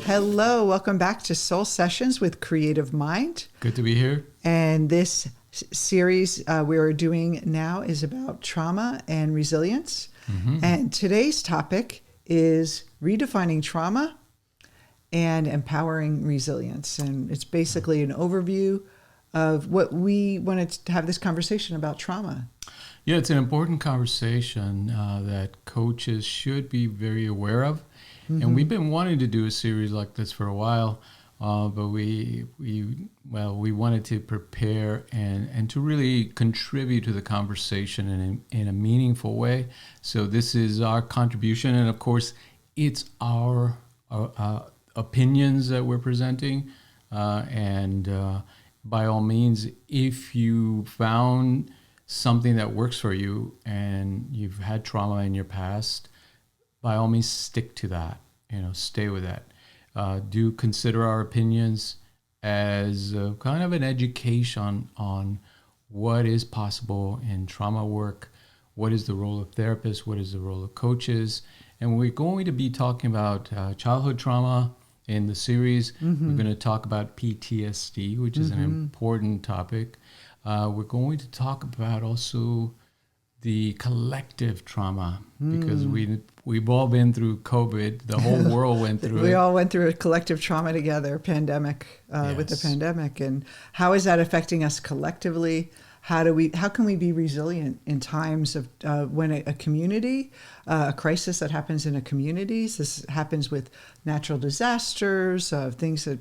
Hello, welcome back to Soul Sessions with Creative Mind. Good to be here. And this series we're doing now is about trauma and resilience. Mm-hmm. And today's topic is redefining trauma and empowering resilience. And it's basically an overview of what we wanted to have this conversation about trauma. Yeah, it's an important conversation that coaches should be very aware of. Mm-hmm. And we've been wanting to do a series like this for a while, but we wanted to prepare and to really contribute to the conversation in a meaningful way. So this is our contribution, and of course, it's our opinions that we're presenting. And by all means, if you found something that works for you and you've had trauma in your past, by all means, stick to that. Stay with that. Do consider our opinions as kind of an education on what is possible in trauma work, what is the role of therapists, what is the role of coaches. And we're going to be talking about childhood trauma in the series. Mm-hmm. We're going to talk about PTSD, which is an important topic. We're going to talk about also the collective trauma, because we've all been through COVID. The whole world went through it. We all went through a collective trauma together, pandemic, with the pandemic. And how is that affecting us collectively? How can we be resilient in times of when a community, a crisis that happens in a community? This happens with natural disasters, things that,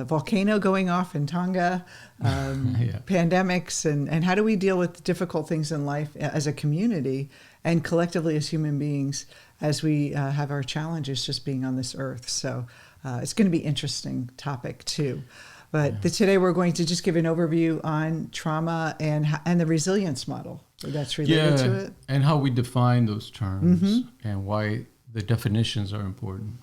volcano going off in Tonga, pandemics, and how do we deal with difficult things in life as a community and collectively as human beings as we have our challenges just being on this earth. So it's going to be an interesting topic too. But today we're going to just give an overview on trauma and the resilience model that's related to it. And how we define those terms and why the definitions are important.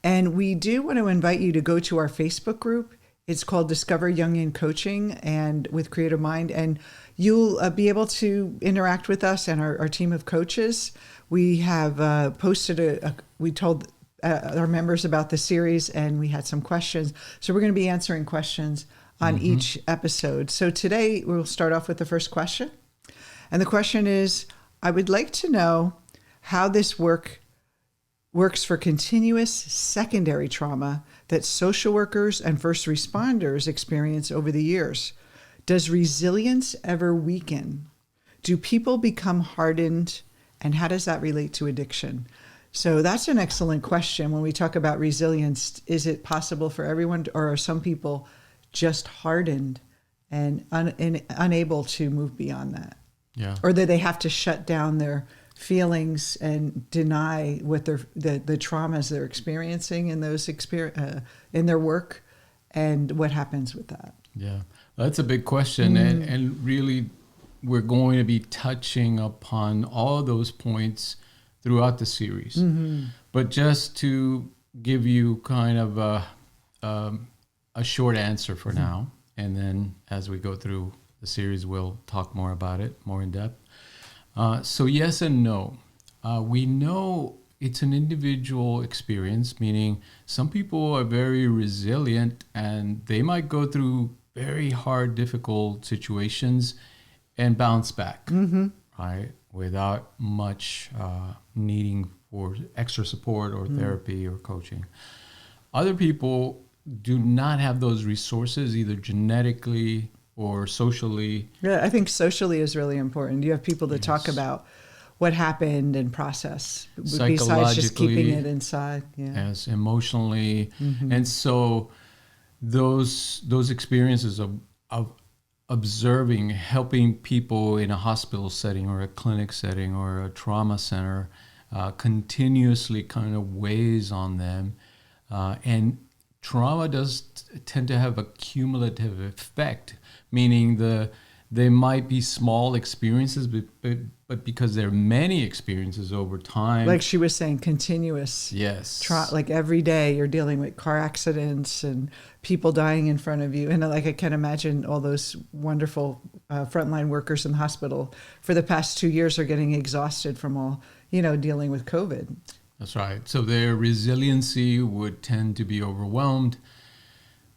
And we do want to invite you to go to our Facebook group. It's called Discover Jungian Coaching and with Creative Mind. And you'll be able to interact with us and our team of coaches. We have posted we told our members about the series, and we had some questions. So we're going to be answering questions on each episode. So today we'll start off with the first question. And the question is, I would like to know how this works for continuous secondary trauma that social workers and first responders experience over the years. Does resilience ever weaken? Do people become hardened? And how does that relate to addiction? So that's an excellent question. When we talk about resilience, is it possible for everyone, or are some people just hardened and unable to move beyond that? Yeah. Or that they have to shut down their feelings and deny what the traumas they're experiencing in those in their work, and what happens with that? Yeah, that's a big question, and really we're going to be touching upon all those points throughout the series. But just to give you kind of a short answer for now, and then as we go through the series, we'll talk more about it, more in depth. So yes and no. We know it's an individual experience, meaning some people are very resilient and they might go through very hard, difficult situations and bounce back, right? Without much needing for extra support or therapy or coaching. Other people do not have those resources, either genetically or socially. Yeah, I think socially is really important. You have people to talk about what happened and process, besides just keeping it inside. Yeah. Yes, emotionally. And so those experiences of observing, helping people in a hospital setting or a clinic setting or a trauma center continuously kind of weighs on them. And trauma does tend to have a cumulative effect, meaning the they might be small experiences, but because there are many experiences over time. Like she was saying, continuous. Yes. Like every day you're dealing with car accidents and people dying in front of you. And like I can imagine all those wonderful frontline workers in the hospital for the past 2 years are getting exhausted from all, dealing with COVID. That's right. So their resiliency would tend to be overwhelmed,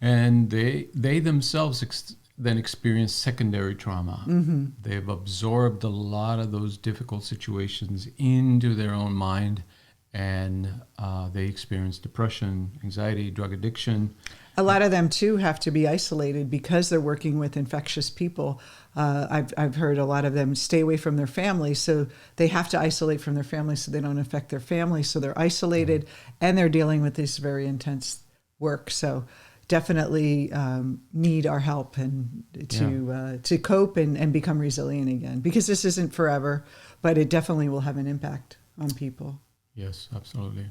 and they themselves then experience secondary trauma. Mm-hmm. They've absorbed a lot of those difficult situations into their own mind, and they experience depression, anxiety, drug addiction. A lot of them too have to be isolated because they're working with infectious people. I've heard a lot of them stay away from their families, so they have to isolate from their families so they don't affect their families. So they're isolated and they're dealing with this very intense work. So definitely need our help and to cope and become resilient again, because this isn't forever, but it definitely will have an impact on people. Yes, absolutely.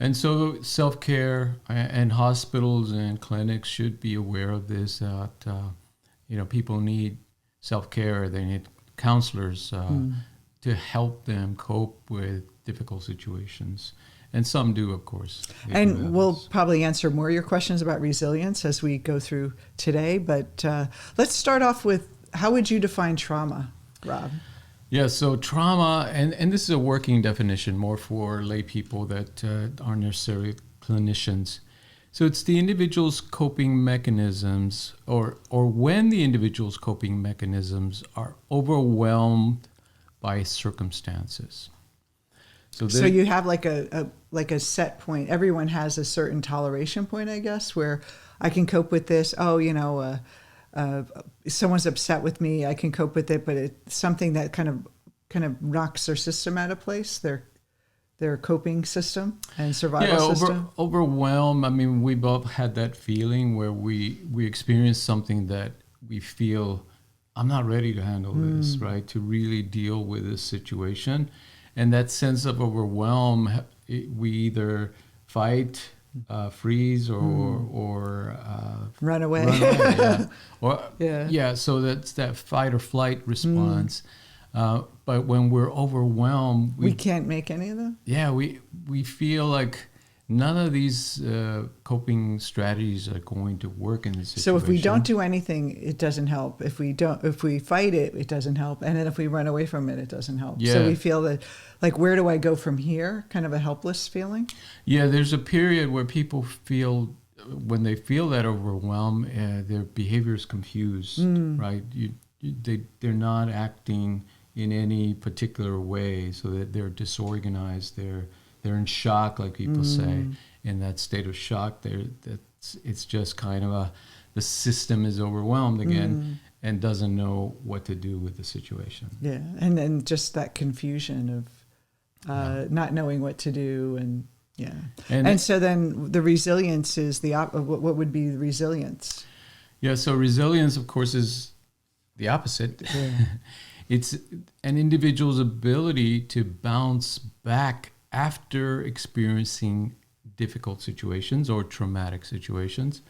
And so self-care and hospitals and clinics should be aware of this, that, people need self-care. They need counselors to help them cope with difficult situations. And some do, of course. And we'll probably answer more of your questions about resilience as we go through today. But let's start off with, how would you define trauma, Rob? Yeah, so trauma, and this is a working definition more for lay people that aren't necessarily clinicians. So it's the individual's coping mechanisms, or when the individual's coping mechanisms are overwhelmed by circumstances. So you have like a set point. Everyone has a certain toleration point, I guess, where I can cope with this. Someone's upset with me, I can cope with it, but it's something that kind of knocks their system out of place, their coping system and survival system. Overwhelm. I mean, we both had that feeling where we experience something that we feel, I'm not ready to handle this, right? To really deal with this situation. And that sense of overwhelm, we either fight, freeze, or run away. So that's that fight or flight response. But when we're overwhelmed, we can't make any of them. Yeah, we feel like none of these coping strategies are going to work in this situation. So if we don't do anything, it doesn't help. If we fight it, it doesn't help. And then if we run away from it, it doesn't help. Yeah. So we feel that, like, where do I go from here? Kind of a helpless feeling. Yeah, there's a period where people feel, when they feel that overwhelm, their behavior is confused, right? They're not acting in any particular way, so that they're disorganized. They're in shock, like people say. In that state of shock, it's just kind of the system is overwhelmed again and doesn't know what to do with the situation. Yeah, and then just that confusion of not knowing what to do, and so then the resilience is what would be the resilience? Yeah, so resilience, of course, is the opposite. Yeah. It's an individual's ability to bounce back after experiencing difficult situations or traumatic situations.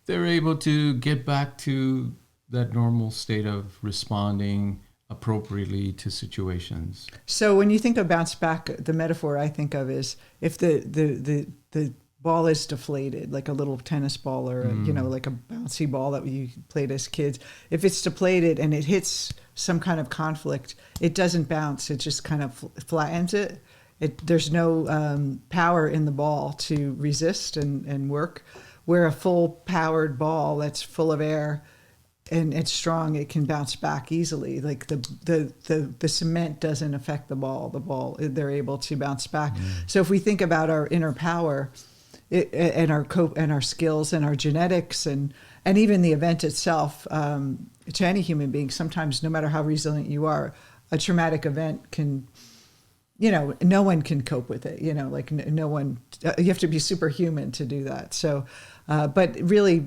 They're able to get back to that normal state of responding appropriately to situations. So when you think of bounce back, the metaphor I think of is if the ball is deflated, like a little tennis ball or like a bouncy ball that you played as kids. If it's deflated and it hits some kind of conflict, it doesn't bounce. It just kind of flattens it. There's no power in the ball to resist and work. Where a full powered ball that's full of air and it's strong, it can bounce back easily. Like the cement doesn't affect the ball. The ball, they're able to bounce back. So if we think about our inner power, and our skills and our genetics and even the event itself, to any human being, sometimes no matter how resilient you are, a traumatic event can, no one can cope with it. Like no one. You have to be superhuman to do that. So, but really,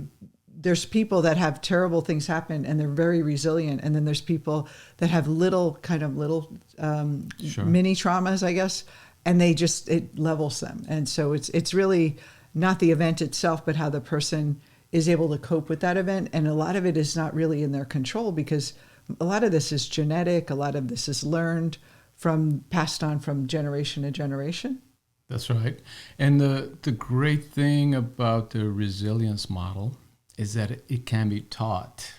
there's people that have terrible things happen and they're very resilient, and then there's people that have little mini traumas, I guess. And it levels them. And so it's really not the event itself, but how the person is able to cope with that event. And a lot of it is not really in their control, because a lot of this is genetic, a lot of this is learned from, passed on from generation to generation. That's right. And the great thing about the resilience model is that it can be taught.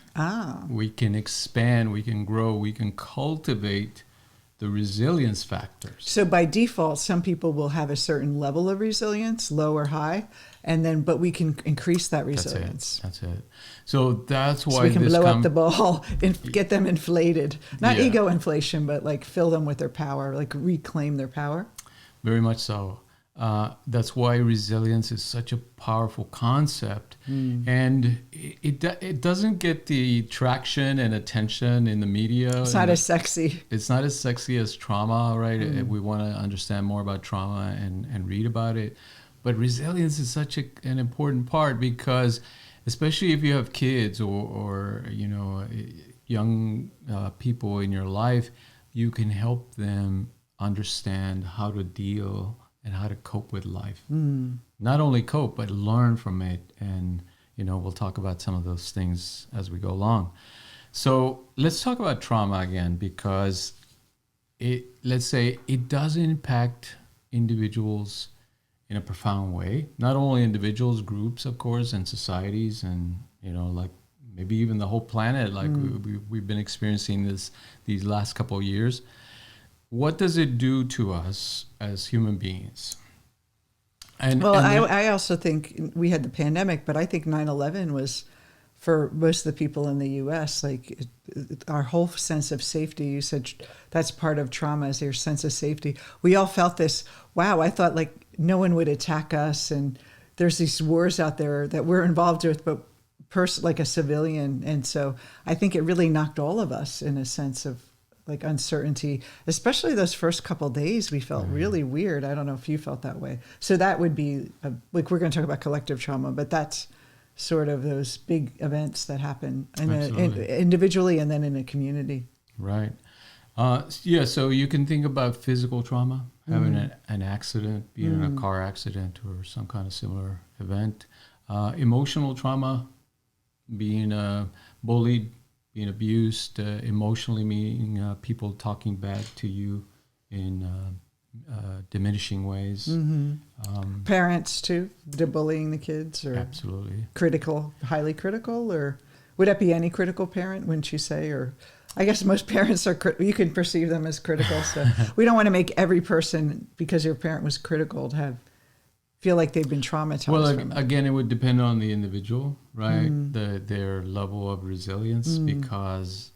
We can expand, we can grow, we can cultivate the resilience factors. So by default, some people will have a certain level of resilience, low or high, and then but we can increase that resilience. That's it. So that's why so we can blow up the ball and get them inflated. Not ego inflation, but like fill them with their power, like reclaim their power. Very much so. That's why resilience is such a powerful concept, and it doesn't get the traction and attention in the media. It's not as sexy. It's not as sexy as trauma, right? We want to understand more about trauma and read about it, but resilience is such an important part because, especially if you have kids or young people in your life, you can help them understand how to deal and how to cope with life. Not only cope, but learn from it. And, we'll talk about some of those things as we go along. So let's talk about trauma again, because let's say it does impact individuals in a profound way. Not only individuals, groups, of course, and societies, and, like maybe even the whole planet, like we've been experiencing these last couple of years. What does it do to us as human beings? I also think we had the pandemic, but I think 9/11 was, for most of the people in the U.S., like our whole sense of safety. You said that's part of trauma, is your sense of safety. We all felt this, wow, I thought like no one would attack us, and there's these wars out there that we're involved with, but like a civilian. And so I think it really knocked all of us in a sense of like uncertainty, especially those first couple of days. We felt really weird. I don't know if you felt that way. So that would be like, we're going to talk about collective trauma, but that's sort of those big events that happen individually and then in a community. Right. So you can think about physical trauma, having an accident, being in a car accident or some kind of similar event. Emotional trauma, being bullied, being abused, emotionally, meaning people talking bad to you in diminishing ways. Parents too, they're bullying the kids, or absolutely critical, highly critical, or would that be any critical parent? Wouldn't you say? Or I guess most parents are. You can perceive them as critical, so we don't want to make every person, because your parent was critical, to feel like they've been traumatized. Well, again, it would depend on the individual, right? Their level of resilience, because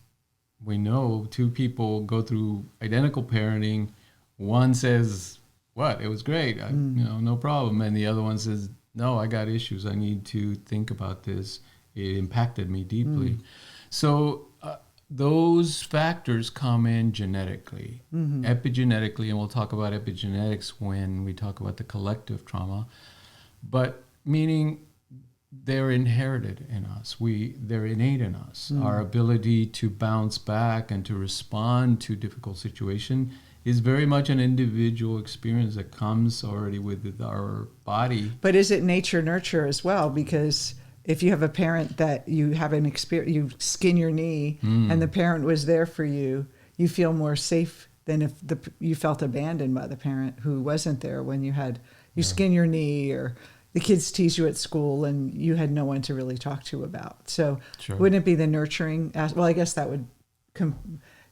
we know two people go through identical parenting. One says, "What? It was great, no problem," and the other one says, "No, I got issues. I need to think about this. It impacted me deeply." So those factors come in genetically, epigenetically, and we'll talk about epigenetics when we talk about the collective trauma, but meaning they're inherited in us. They're innate in us. Our ability to bounce back and to respond to difficult situation is very much an individual experience that comes already with our body. But is it nature nurture as well? Because if you have a parent that you have an experience, you skin your knee, and the parent was there for you, you feel more safe than if you felt abandoned by the parent who wasn't there when you skin your knee, or the kids tease you at school and you had no one to really talk to about. So wouldn't it be the nurturing? Well, I guess that would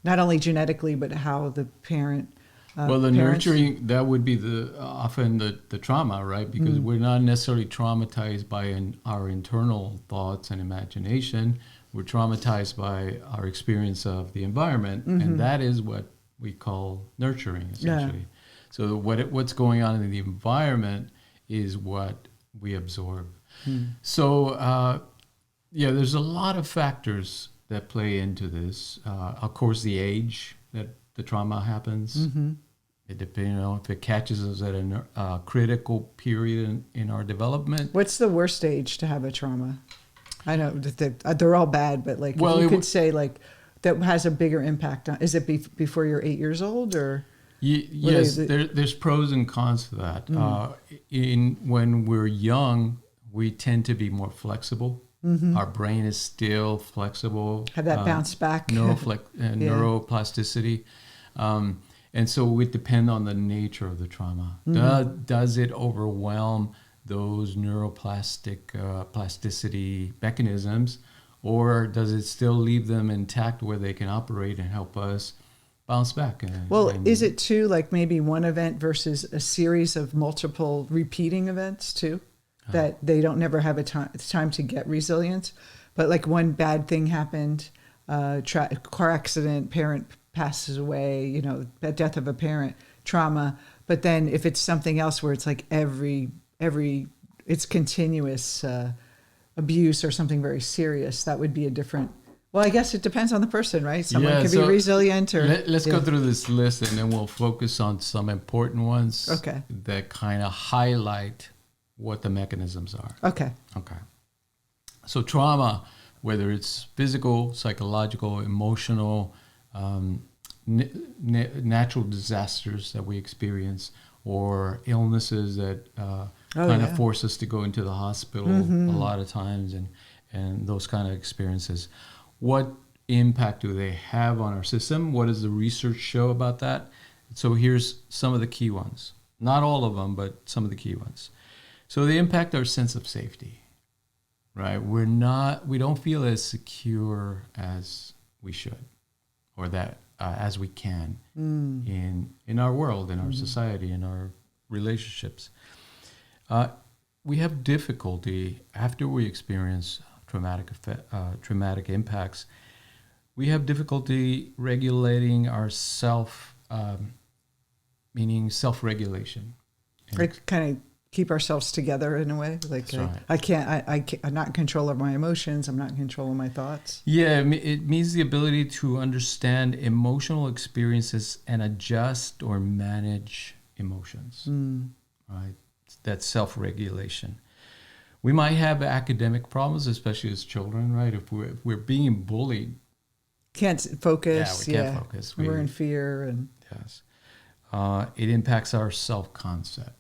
not only genetically, but how the parent. Nurturing, that would be often the trauma, right? Because we're not necessarily traumatized by our internal thoughts and imagination. We're traumatized by our experience of the environment, and that is what we call nurturing, essentially. So what's going on in the environment is what we absorb. So, there's a lot of factors that play into this. Of course, the age that the trauma happens. It depends, if it catches us at a critical period in our development. What's the worst age to have a trauma? I know that they're all bad, but like, if you could say like that has a bigger impact on. Is it before you're 8 years old, or? Yes, there's pros and cons to that. When we're young, we tend to be more flexible. Our brain is still flexible. Have that bounce back. Neuroplasticity. And so we depend on the nature of the trauma. Does it overwhelm those plasticity mechanisms, or does it still leave them intact where they can operate and help us bounce back? Is it too like maybe one event versus a series of multiple repeating events too? That they don't never have a time to get resilience, but like one bad thing happened, car accident, parent passes away, the death of a parent, trauma. But then if it's something else where it's like every it's continuous abuse or something very serious, that would be a different. Well, I guess it depends on the person, right? Someone can be resilient or... Let's go through this list and then we'll focus on some important ones that kind of highlight what the mechanisms are. Okay. So trauma, whether it's physical, psychological, emotional, natural disasters that we experience, or illnesses that kind of force us to go into the hospital a lot of times, and those kind of experiences. What impact do they have on our system? What does the research show about that? So here's some of the key ones. Not all of them, but some of the key ones. So they impact our sense of safety, right? We don't feel as secure as we should, or that as we can in our world, in our society, in our relationships. We have difficulty after we experience traumatic impacts. We have difficulty regulating our meaning self-regulation. Like kind of keep ourselves together in a way. Like right. I'm not in control of my emotions. I'm not in control of my thoughts. Yeah, it means the ability to understand emotional experiences and adjust or manage emotions. Right, that's self-regulation. We might have academic problems, especially as children. Right, if we're being bullied, can't focus. We can't focus. We're in fear, and yes, it impacts our self-concept.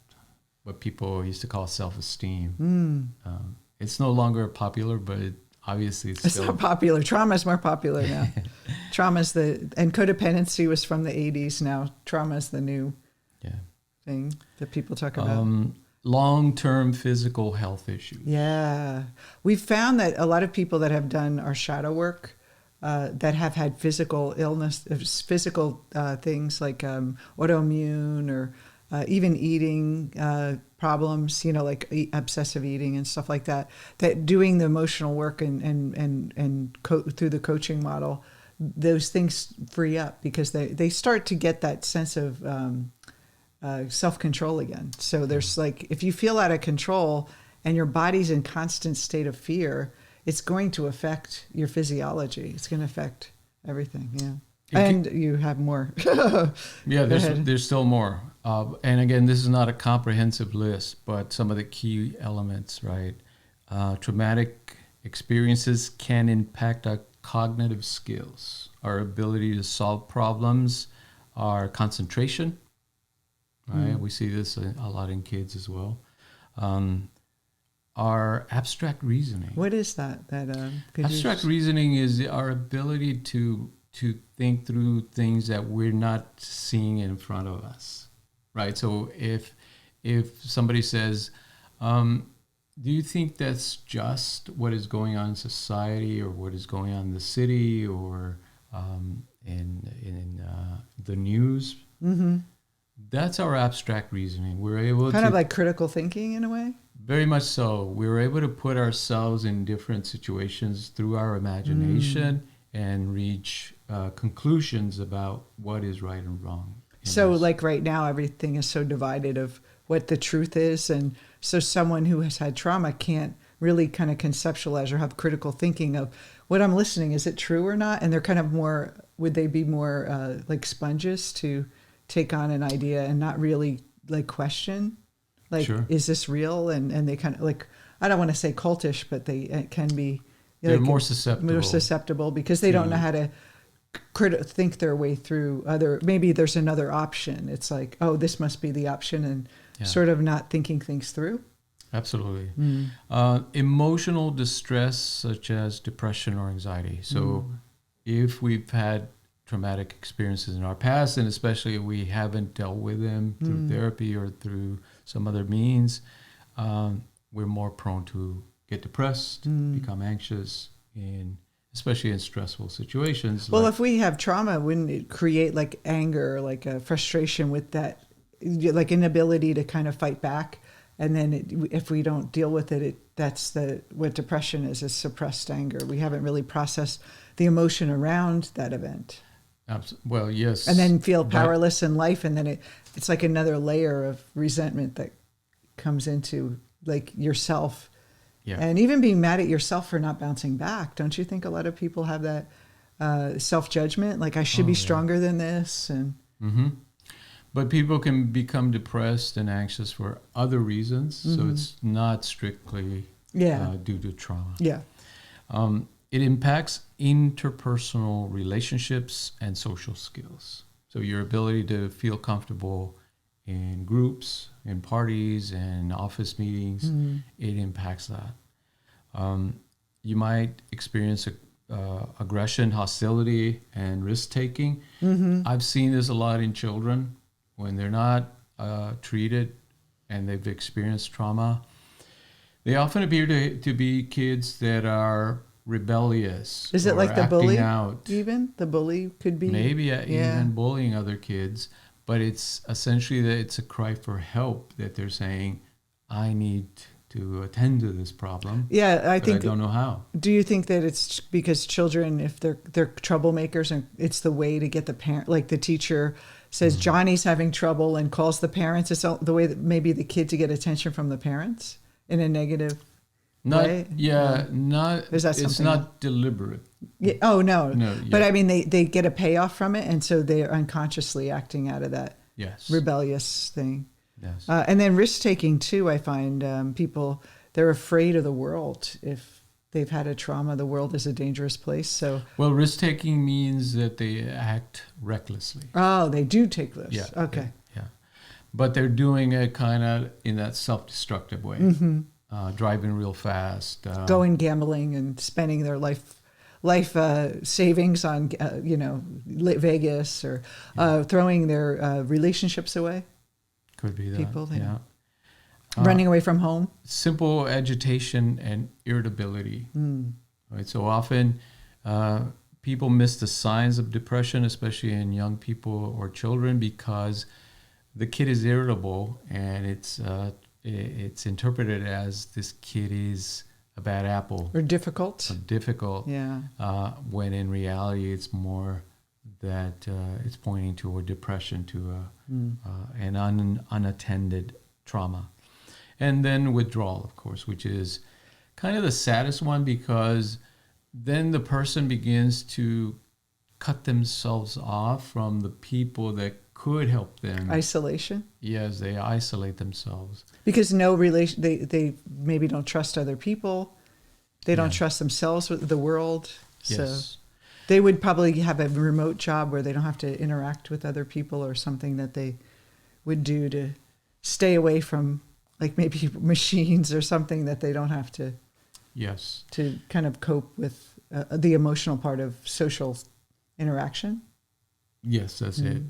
What people used to call self-esteem. It's no longer popular, but obviously it's still... not popular. Trauma is more popular now. And codependency was from the 80s. Now trauma is the new thing that people talk about. Long-term physical health issues. Yeah. We've found that a lot of people that have done our shadow work that have had physical illness, physical things like autoimmune or even eating problems, like obsessive eating and stuff like that, that doing the emotional work and through the coaching model, those things free up because they start to get that sense of self-control again. So there's like, if you feel out of control and your body's in constant state of fear, it's going to affect your physiology. It's going to affect everything. Yeah. And you have more. Yeah, there's still more. And again, this is not a comprehensive list, but some of the key elements, right? Traumatic experiences can impact our cognitive skills, our ability to solve problems, our concentration, right? We see this a lot in kids as well. Our abstract reasoning. What is that? Abstract reasoning is our ability to think through things that we're not seeing in front of us, right? So if somebody says, do you think that's just what is going on in society or what is going on in the city or in the news? Mm-hmm. That's our abstract reasoning. We're able kind of like critical thinking in a way? Very much so. We were able to put ourselves in different situations through our imagination and reach conclusions about what is right and wrong. So like right now, everything is so divided of what the truth is. And so someone who has had trauma can't really kind of conceptualize or have critical thinking of what I'm listening. Is it true or not? And they're kind of more, would they be more like sponges to take on an idea and not really like question? Like, is this real? And they kind of like, I don't want to say cultish, but they can be. They're more susceptible because they don't know how to think their way through maybe there's another option. It's like, oh, this must be the option, and sort of not thinking things through. Absolutely. Emotional distress, such as depression or anxiety. So if we've had traumatic experiences in our past, and especially if we haven't dealt with them through therapy or through some other means, we're more prone to get depressed, become anxious, and especially in stressful situations. Well, if we have trauma, wouldn't it create like anger, like a frustration with that, like inability to kind of fight back? And then if we don't deal with it, that's what depression is suppressed anger. We haven't really processed the emotion around that event. Well, yes. And then feel powerless in life. And then it's like another layer of resentment that comes into like yourself. Yeah. And even being mad at yourself for not bouncing back. Don't you think a lot of people have that self-judgment? Like, I should be stronger than this. And But people can become depressed and anxious for other reasons. So it's not strictly due to trauma. Yeah. It impacts interpersonal relationships and social skills. So your ability to feel comfortable in groups, in parties, and office meetings, it impacts that. You might experience aggression, hostility, and risk-taking. I've seen this a lot in children when they're not treated and they've experienced trauma. They often appear to be kids that are rebellious. Is it like the bully? Out. Even the bully could be maybe even bullying other kids, but it's essentially that it's a cry for help that they're saying, I need to attend to this problem. Yeah, I think I don't know how. Do you think that it's because children, if they're troublemakers, and it's the way to get the parent, like the teacher says Johnny's having trouble and calls the parents, it's the way that maybe the kid to get attention from the parents in a negative way? Not. Is that it's not deliberate. Yeah, no. But I mean, they get a payoff from it, and so they're unconsciously acting out of that rebellious thing. Yes. And then risk-taking, too, I find people, they're afraid of the world. If they've had a trauma, the world is a dangerous place. So, well, risk-taking means that they act recklessly. Oh, they do take risks. Yeah. Okay. Yeah. But they're doing it kind of in that self-destructive way. Driving real fast. Going gambling and spending their life savings on, Vegas, or throwing their relationships away. Could be that. People, running away from home. Simple agitation and irritability. Right. So often people miss the signs of depression, especially in young people or children, because the kid is irritable, and it's interpreted as this kid is a bad apple Or difficult. Yeah. When in reality, it's more that it's pointing toward depression, to an unattended trauma. And then withdrawal, of course, which is kind of the saddest one, because then the person begins to cut themselves off from the people that could help them. Isolation. Yes, they isolate themselves. Because they maybe don't trust other people. They don't trust themselves with the world. Yes. So they would probably have a remote job where they don't have to interact with other people, or something that they would do to stay away from, like maybe machines or something that they don't have to. Yes. To kind of cope with the emotional part of social interaction. Yes, that's it.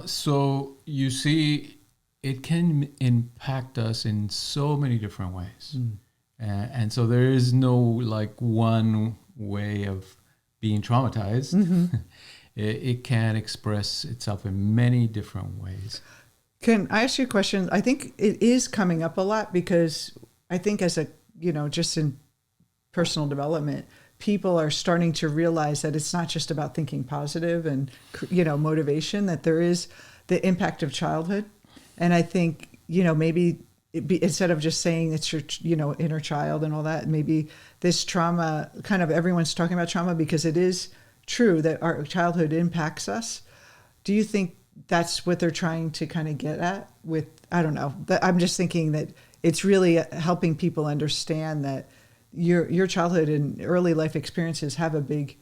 So you see, it can impact us in so many different ways. And so there is no like one way of being traumatized. It can express itself in many different ways. Can I ask you a question? I think it is coming up a lot, because I think as just in personal development, people are starting to realize that it's not just about thinking positive and, motivation, that there is the impact of childhood. And I think, maybe instead of just saying it's your, inner child and all that, maybe this trauma, kind of everyone's talking about trauma because it is true that our childhood impacts us. Do you think that's what they're trying to kind of get at with, I don't know, I'm just thinking that it's really helping people understand that your childhood and early life experiences have a big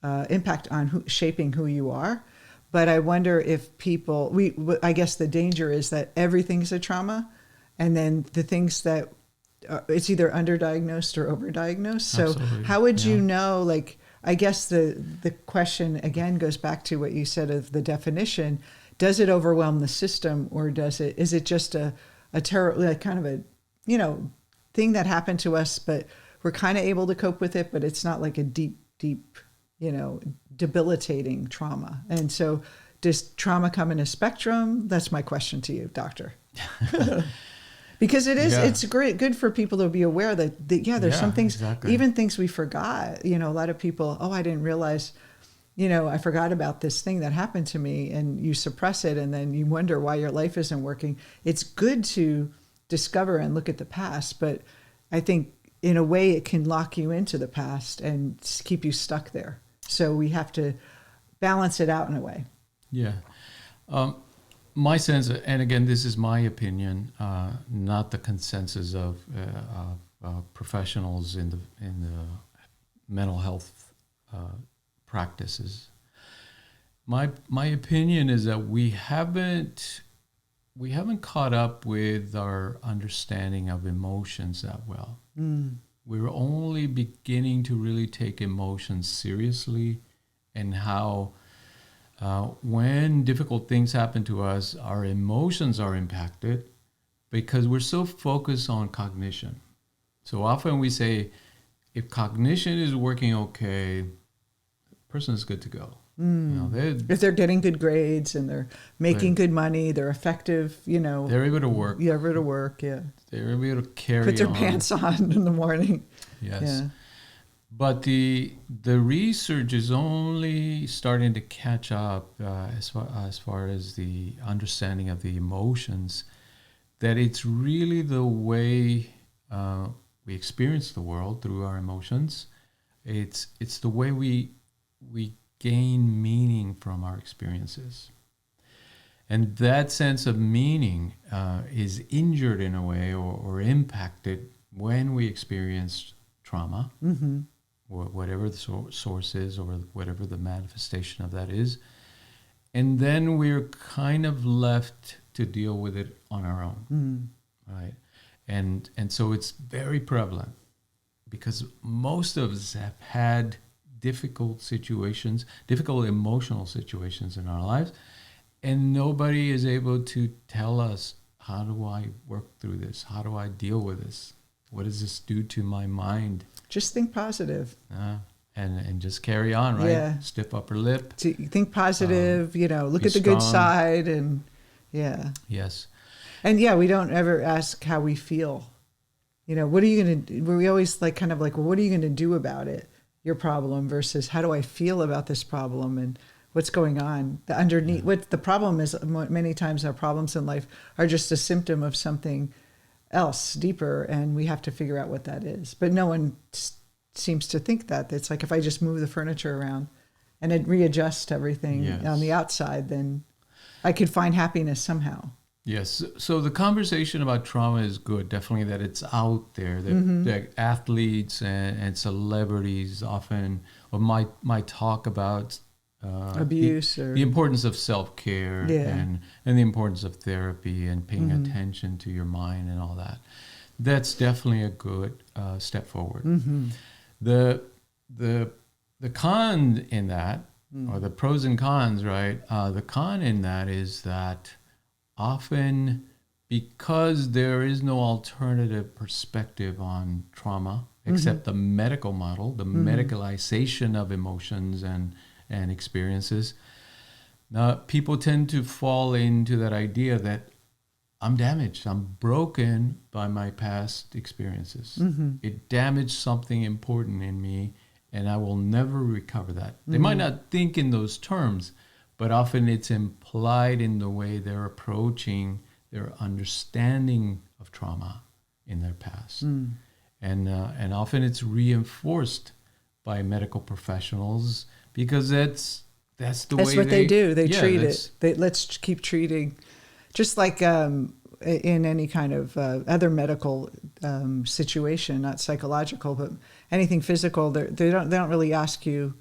impact on shaping who you are. But I wonder if people, I guess the danger is that everything's a trauma, and then the things that it's either underdiagnosed or overdiagnosed. So Absolutely. how would you Yeah. know, like, I guess the question again goes back to what you said of the definition. Does it overwhelm the system, or is it just a terrible, like kind of a, thing that happened to us, but we're kind of able to cope with it, but it's not like a deep, debilitating trauma. And so does trauma come in a spectrum? That's my question to you, doctor. Because it's good for people to be aware that, there's some things, exactly. even things we forgot. A lot of people, I didn't realize, I forgot about this thing that happened to me, and you suppress it, and then you wonder why your life isn't working. It's good to discover and look at the past, but I think in a way it can lock you into the past and keep you stuck there. So we have to balance it out in a way. Yeah. My sense, and again, this is my opinion, not the consensus of professionals in the mental health practices. My opinion is that we haven't caught up with our understanding of emotions that well. We're only beginning to really take emotions seriously, and how when difficult things happen to us, our emotions are impacted because we're so focused on cognition. So often we say, if cognition is working okay, the person is good to go. If they're getting good grades and they're making good money, they're effective, they're able to work. Yeah, able to work, yeah. They're able to carry Put their on. pants on in the morning. Yes. Yeah. But the research is only starting to catch up as far as the understanding of the emotions, that it's really the way we experience the world through our emotions. It's the way we gain meaning from our experiences. And that sense of meaning is injured in a way, or impacted when we experience trauma. Mm-hmm. Whatever the source is, or whatever the manifestation of that is. And then we're kind of left to deal with it on our own, right? And so it's very prevalent, because most of us have had difficult emotional situations in our lives, and nobody is able to tell us, how do I work through this? How do I deal with this? What does this do to my mind? Just think positive. And just carry on, right? Yeah. Stiff upper lip. To think positive, look at the strong. good side, and Yes. And we don't ever ask how we feel. What are you going to do? We always well, what are you going to do about it? Your problem versus how do I feel about this problem, and what's going on underneath. What the problem is, many times our problems in life are just a symptom of something else deeper, and we have to figure out what that is. But no one seems to think that. It's like, if I just move the furniture around and it readjust everything on the outside, then I could find happiness somehow. Yes. So the conversation about trauma is good. Definitely that it's out there. That athletes and celebrities often might talk about abuse, the importance of self-care, and the importance of therapy, and paying attention to your mind and all that. That's definitely a good step forward. The con in that, or the pros and cons, right? The con in that is that often, because there is no alternative perspective on trauma except the medical model, the medicalization of emotions and experiences, people tend to fall into that idea that I'm damaged, I'm broken by my past experiences. It damaged something important in me, and I will never recover that. They might not think in those terms, but often it's implied in the way they're approaching their understanding of trauma in their past. And often it's reinforced by medical professionals, because that's the way they do. They treat it. Let's keep treating, just like in any kind of other medical situation, not psychological, but anything physical. They don't really ask you.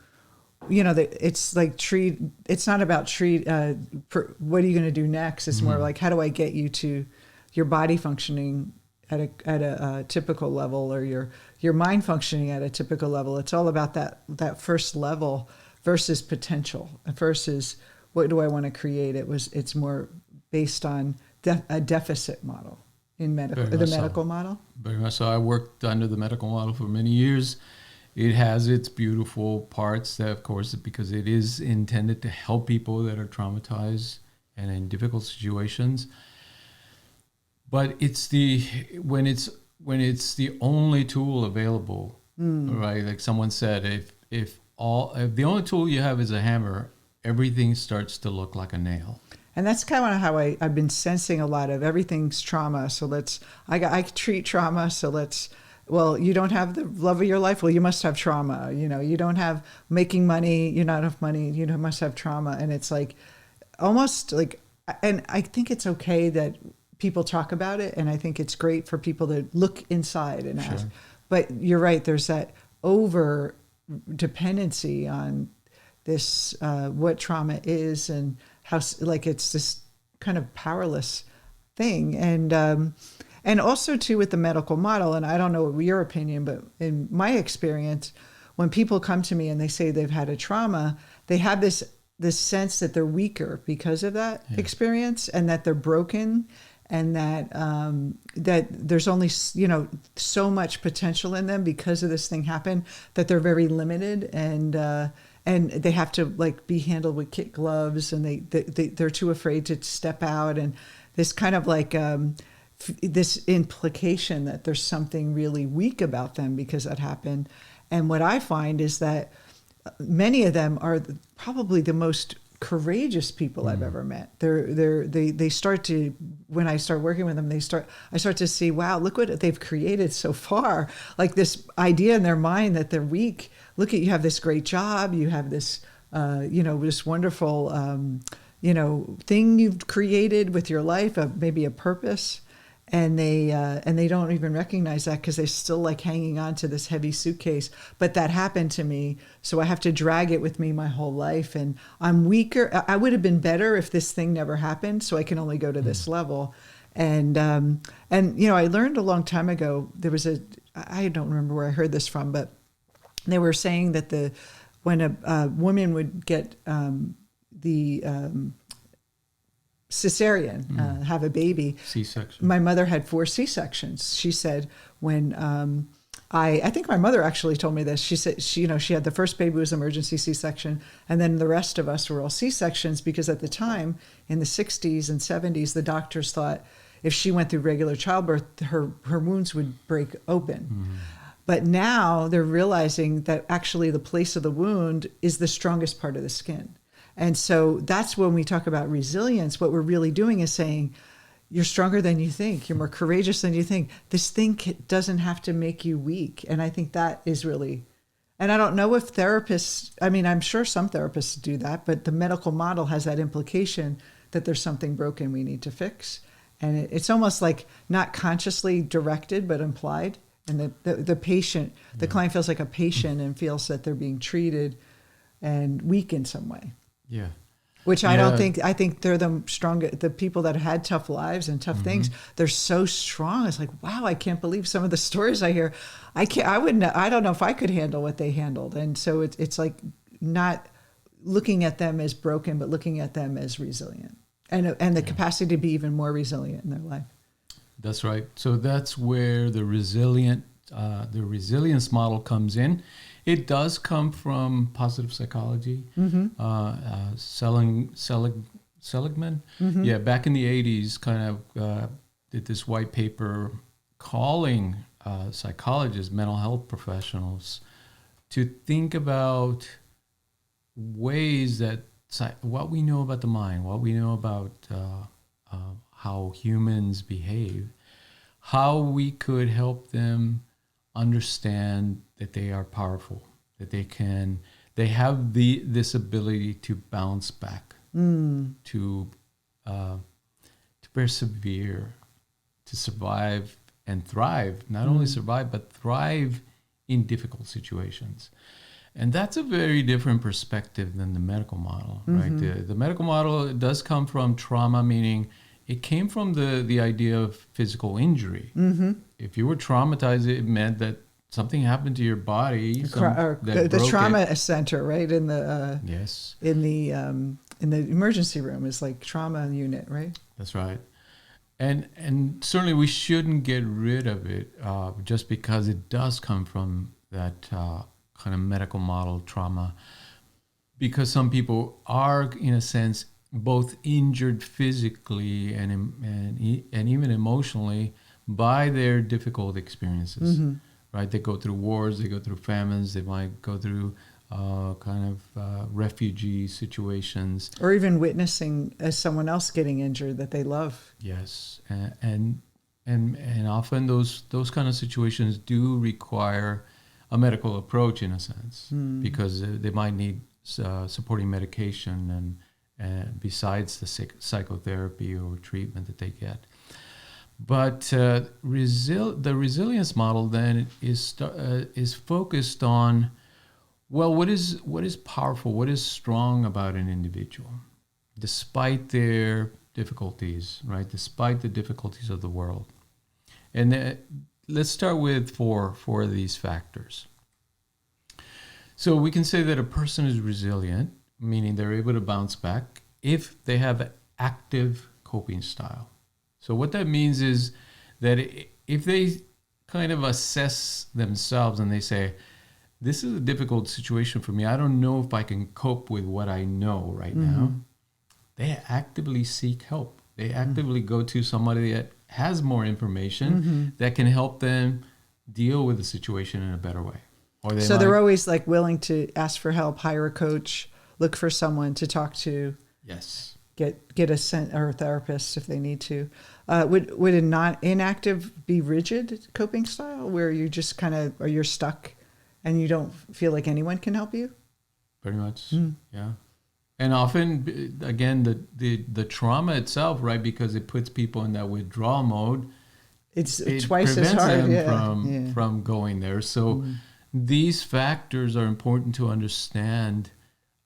It's like treat. It's not about treat. What are you going to do next? It's more like, how do I get you to your body functioning at a typical level, or your mind functioning at a typical level. It's all about that first level versus potential versus what do I want to create. It's more based on a deficit model in medical model. Very much so. I worked under the medical model for many years. It has its beautiful parts, that, of course, because it is intended to help people that are traumatized and in difficult situations. But when it's the only tool available, right? Like someone said, if the only tool you have is a hammer, everything starts to look like a nail. And that's kind of how I've been sensing a lot of everything's trauma. So I treat trauma. So well, you don't have the love of your life. Well, you must have trauma. You don't have making money. You not enough money. You must have trauma. And it's like almost like, and I think it's okay that people talk about it. And I think it's great for people to look inside and ask. But you're right. There's that over dependency on this, what trauma is and how, like, it's this kind of powerless thing. And also too with the medical model, and I don't know your opinion, but in my experience, when people come to me and they say they've had a trauma, they have this sense that they're weaker because of that experience, and that they're broken, and that that there's only so much potential in them because of this thing happened, that they're very limited, and they have to like be handled with kid gloves, and they're too afraid to step out, and this kind of like this implication that there's something really weak about them because that happened. And what I find is that many of them are probably the most courageous people I've ever met. They start to, when I start working with them, I start to see, wow, look what they've created so far. Like this idea in their mind that they're weak. Look you have this great job, you have this, this wonderful, thing you've created with your life, maybe a purpose. And they don't even recognize that because they're still like hanging on to this heavy suitcase. But that happened to me, so I have to drag it with me my whole life. And I'm weaker. I would have been better if this thing never happened, so I can only go to this level. And I learned a long time ago, there was I don't remember where I heard this from, but they were saying that when a woman would get the cesarean, have a baby. C-section. My mother had 4 C-sections. She said when I think my mother actually told me this. She said she had the first baby was emergency C-section, and then the rest of us were all C-sections because at the time in the 60s and 70s the doctors thought if she went through regular childbirth her wounds would break open. But now they're realizing that actually the place of the wound is the strongest part of the skin. And so that's when we talk about resilience, what we're really doing is saying, you're stronger than you think. You're more courageous than you think. This thing doesn't have to make you weak. And I think that is really, and I don't know if therapists, I'm sure some therapists do that, but the medical model has that implication that there's something broken we need to fix. And it's almost like not consciously directed, but implied. And the patient, the client feels like a patient and feels that they're being treated and weak in some way. Yeah. Which I don't think, I think they're the strongest, the people that had tough lives and tough things, they're so strong. It's like, wow, I can't believe some of the stories I hear. I don't know if I could handle what they handled. And so it's like not looking at them as broken, but looking at them as resilient and the capacity to be even more resilient in their life. That's right. So that's where the resilience model comes in. It does come from positive psychology. Seligman. Yeah, back in the 80s, kind of did this white paper calling psychologists, mental health professionals, to think about ways that what we know about the mind, what we know about how humans behave, how we could help them understand that they are powerful, that they have this ability to bounce back, to persevere, to survive and thrive. Not only survive, but thrive in difficult situations. And that's a very different perspective than the medical model, right? The medical model does come from trauma, meaning it came from the idea of physical injury. Mm-hmm. If you were traumatized, it meant that something happened to your body. The trauma center, right, in the yes, in the emergency room is like trauma unit, right? That's right. And certainly we shouldn't get rid of it just because it does come from that kind of medical model trauma. Because some people are, in a sense, both injured physically and even emotionally by their difficult experiences. Mm-hmm. Right? They go through wars, they go through famines, they might go through refugee situations, or even witnessing as someone else getting injured that they love. Yes, and often those kind of situations do require a medical approach in a sense, because they might need supporting medication and besides the psychotherapy or treatment that they get. But the resilience model then is focused on, well, what is powerful, what is strong about an individual, despite their difficulties, right? Despite the difficulties of the world. And let's start with four of these factors. So we can say that a person is resilient, meaning they're able to bounce back if they have an active coping style. So what that means is that if they kind of assess themselves and they say, this is a difficult situation for me, I don't know if I can cope with what I know right now, they actively seek help. They actively go to somebody that has more information that can help them deal with the situation in a better way. Or they're always like willing to ask for help, hire a coach, look for someone to talk to. Yes. Get a therapist if they need to. Would a not inactive be rigid coping style where you just kind of, or you're stuck and you don't feel like anyone can help you? Pretty much, yeah. And often, again, the trauma itself, right, because it puts people in that withdrawal mode, it twice as hard them from going there. So these factors are important to understand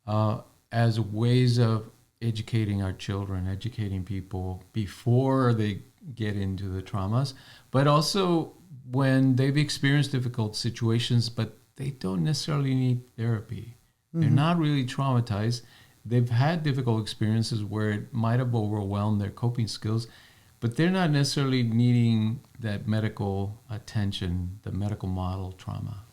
as ways of educating our children, educating people before they get into the traumas, but also when they've experienced difficult situations, but they don't necessarily need therapy. They're not really traumatized. They've had difficult experiences where it might have overwhelmed their coping skills, but they're not necessarily needing that medical attention, the medical model trauma.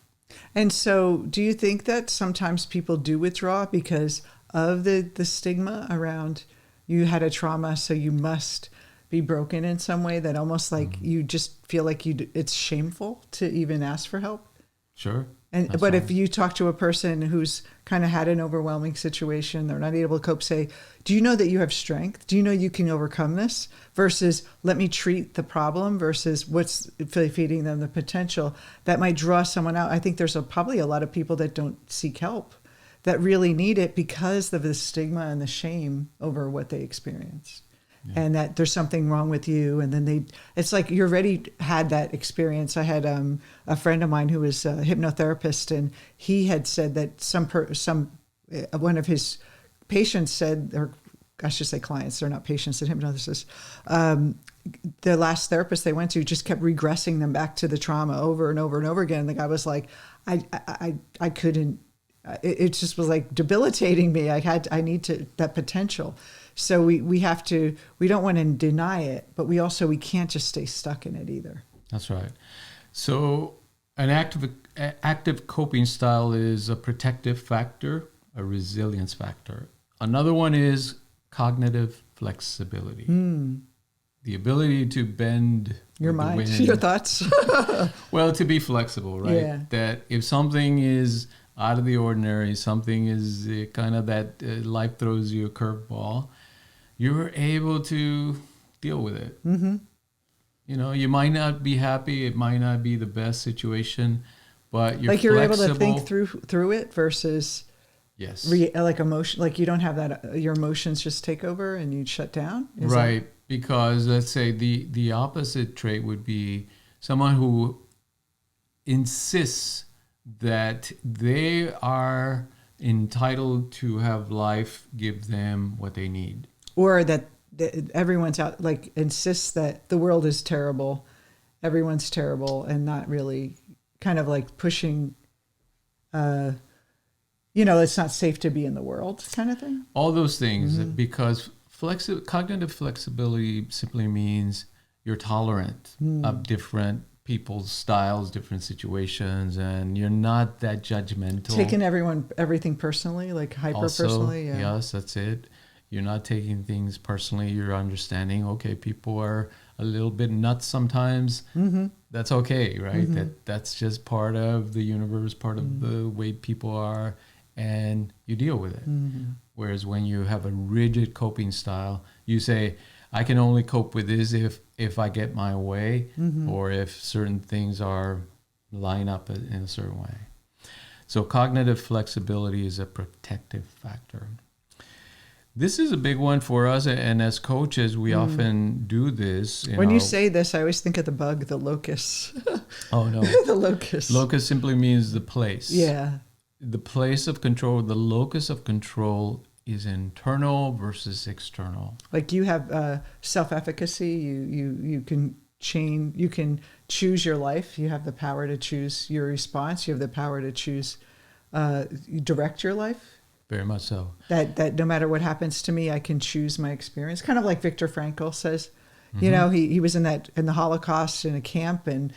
And so do you think that sometimes people do withdraw because of the stigma around you had a trauma, so you must be broken in some way, that almost like you just feel like it's shameful to even ask for help? Sure. But if you talk to a person who's kind of had an overwhelming situation, they're not able to cope, say, do you know that you have strength? Do you know you can overcome this? Versus let me treat the problem versus what's feeding them the potential, that might draw someone out. I think there's probably a lot of people that don't seek help that really need it because of the stigma and the shame over what they experienced. Yeah. And that there's something wrong with you. And then it's like you already had that experience. I had a friend of mine who was a hypnotherapist, and he had said that one of his patients said, or I should say clients, they're not patients, they're hypnotherapists, the last therapist they went to just kept regressing them back to the trauma over and over and over again. And the guy was like, I couldn't, it just was like debilitating me. I need that potential. So we don't want to deny it, but we can't just stay stuck in it either. That's right. So an active coping style is a protective factor, a resilience factor. Another one is cognitive flexibility. The ability to bend your mind, your thoughts. Well, to be flexible, right? Yeah. That if something is out of the ordinary, something is kind of that life throws you a curveball, you're able to deal with it. You know, you might not be happy, it might not be the best situation, but you're like you're flexible. Able to think through it versus like emotion, like you don't have that, your emotions just take over and you shut down. Right, because let's say the opposite trait would be someone who insists that they are entitled to have life give them what they need. Or that everyone's out, like insists that the world is terrible, everyone's terrible, and not really kind of like pushing, it's not safe to be in the world kind of thing. All those things, because cognitive flexibility simply means you're tolerant of different people's styles, different situations, and you're not that judgmental. Taking everything personally, like hyper personally. Yeah. Yes, that's it. You're not taking things personally. You're understanding, okay, people are a little bit nuts sometimes. That's okay, right? That's just part of the universe, part of the way people are, and you deal with it. Whereas when you have a rigid coping style, you say, I can only cope with this if I get my way, or if certain things line up in a certain way. So cognitive flexibility is a protective factor. This is a big one for us, and as coaches, we often do this. When you say this, I always think of the bug, the locust. Oh, no. The locust. Locus simply means the place. Yeah. The place of control, the locus of control is internal versus external. Like you have self-efficacy. You can change. You can choose your life. You have the power to choose your response. You have the power to choose, direct your life. Very much so. That no matter what happens to me, I can choose my experience. Kind of like Viktor Frankl says. He was in the Holocaust in a camp, and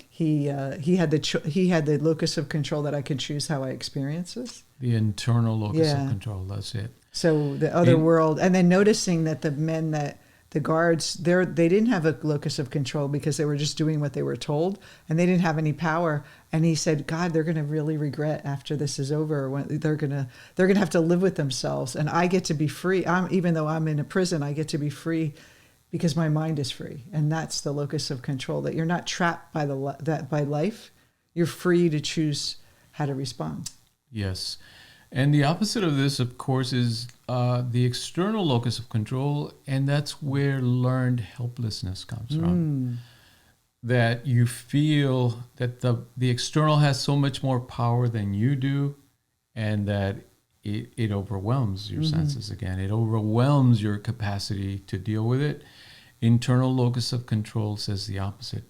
he had the locus of control that I could choose how I experience this. The internal locus of control. That's it. So the other world, and then noticing that the guards, they didn't have a locus of control because they were just doing what they were told, and they didn't have any power. And he said, God, they're going to really regret after this is over. When they're going to have to live with themselves, and I get to be free. Even though I'm in a prison, I get to be free because my mind is free, and that's the locus of control. That you're not trapped by by life. You're free to choose how to respond. Yes. And the opposite of this, of course, is the external locus of control, and that's where learned helplessness comes from. That you feel that the external has so much more power than you do, and that it overwhelms your senses again. It overwhelms your capacity to deal with it. Internal locus of control says the opposite.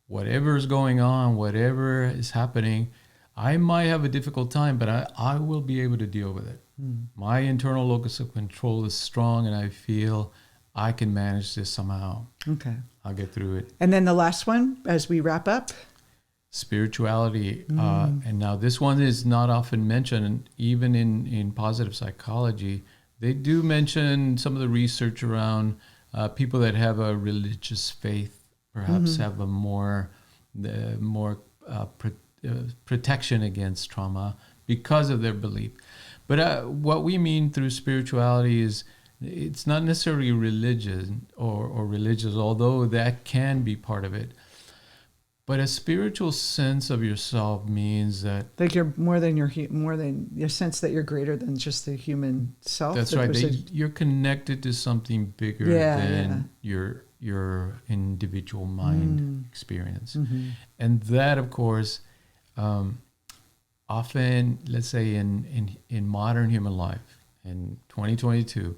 Whatever is going on, whatever is happening, I might have a difficult time, but I will be able to deal with it. My internal locus of control is strong, and I feel I can manage this somehow. Okay. I'll get through it. And then the last one, as we wrap up. Spirituality. And now this one is not often mentioned, even in positive psychology. They do mention some of the research around people that have a religious faith, perhaps have a more protection against trauma because of their belief. But what we mean through spirituality is it's not necessarily religion or religious, although that can be part of it. But a spiritual sense of yourself means that, like you're more than your sense that you're greater than just the human self. That's right. You're connected to something bigger than your individual mind experience, and that, of course, often, let's say in modern human life in 2022,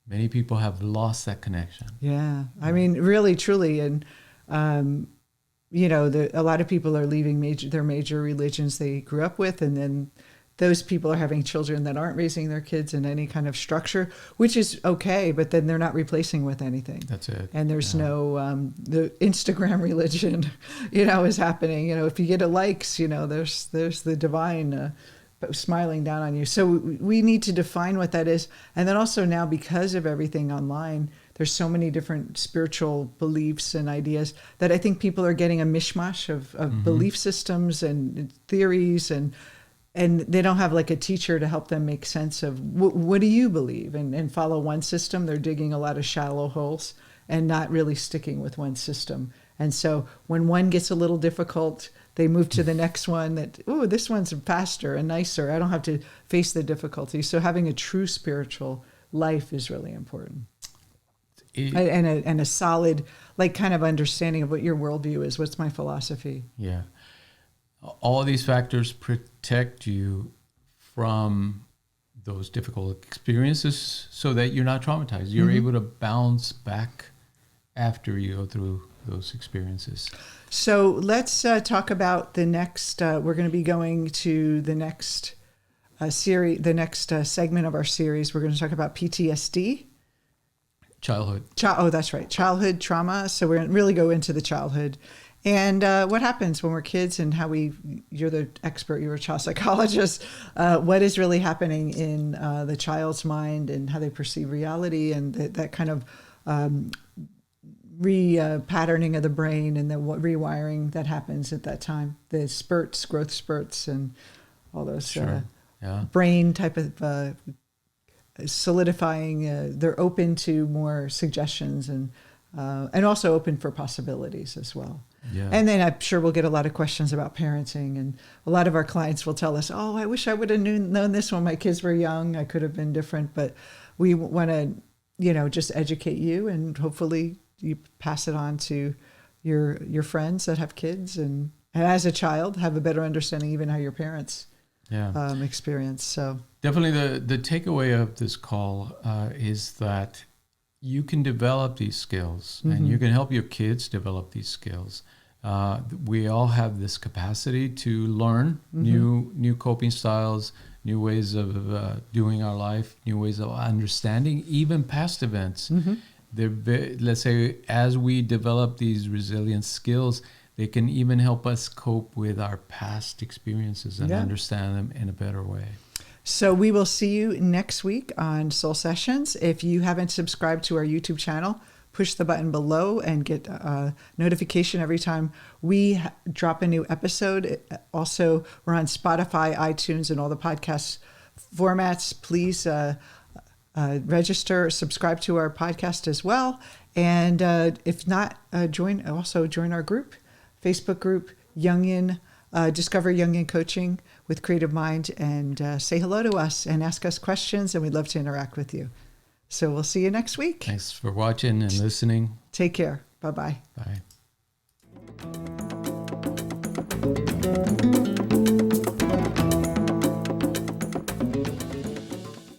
many people have lost that connection. Yeah, I mean, really, truly, and a lot of people are leaving their major religions they grew up with, and then those people are having children that aren't raising their kids in any kind of structure, which is okay, but then they're not replacing with anything. That's it. And there's no, the Instagram religion, is happening. If you get a likes, there's the divine smiling down on you. So we need to define what that is. And then also now, because of everything online, there's so many different spiritual beliefs and ideas that I think people are getting a mishmash of belief systems and theories, and they don't have like a teacher to help them make sense of what do you believe and follow one system. They're digging a lot of shallow holes and not really sticking with one system. And so when one gets a little difficult, they move to the next one this one's faster and nicer. I don't have to face the difficulty. So having a true spiritual life is really important. And a solid, like, kind of understanding of what your worldview is. What's my philosophy? Yeah. All of these factors protect you from those difficult experiences so that you're not traumatized. You're able to bounce back after you go through those experiences. So let's talk about the next. We're going to be going to the next series, the next segment of our series. We're going to talk about PTSD. Childhood. Oh, that's right. Childhood trauma. So we're going to really go into the childhood and what happens when we're kids and how you're the expert, you're a child psychologist. What is really happening in the child's mind and how they perceive reality and that kind of patterning of the brain and the rewiring that happens at that time. The growth spurts and all those brain type of solidifying. They're open to more suggestions and also open for possibilities as well. Yeah. And then I'm sure we'll get a lot of questions about parenting, and a lot of our clients will tell us, "Oh, I wish I would have known this when my kids were young. I could have been different." But we want to, just educate you, and hopefully you pass it on to your friends that have kids, and as a child have a better understanding even how your parents experience. So definitely the takeaway of this call is that you can develop these skills and you can help your kids develop these skills. We all have this capacity to learn new coping styles, new ways of doing our life, new ways of understanding even past events. Let's say as we develop these resilience skills, they can even help us cope with our past experiences and understand them in a better way. So we will see you next week on Soul Sessions. If you haven't subscribed to our YouTube channel, push the button below and get a notification every time we drop a new episode. Also, we're on Spotify, iTunes, and all the podcast formats. Please register, subscribe to our podcast as well. And if not, join our group, Facebook group, Jungian, Discover Jungian Coaching with Creative Mind, and say hello to us and ask us questions, and we'd love to interact with you. So we'll see you next week. Thanks for watching and listening. Take care. Bye-bye. Bye.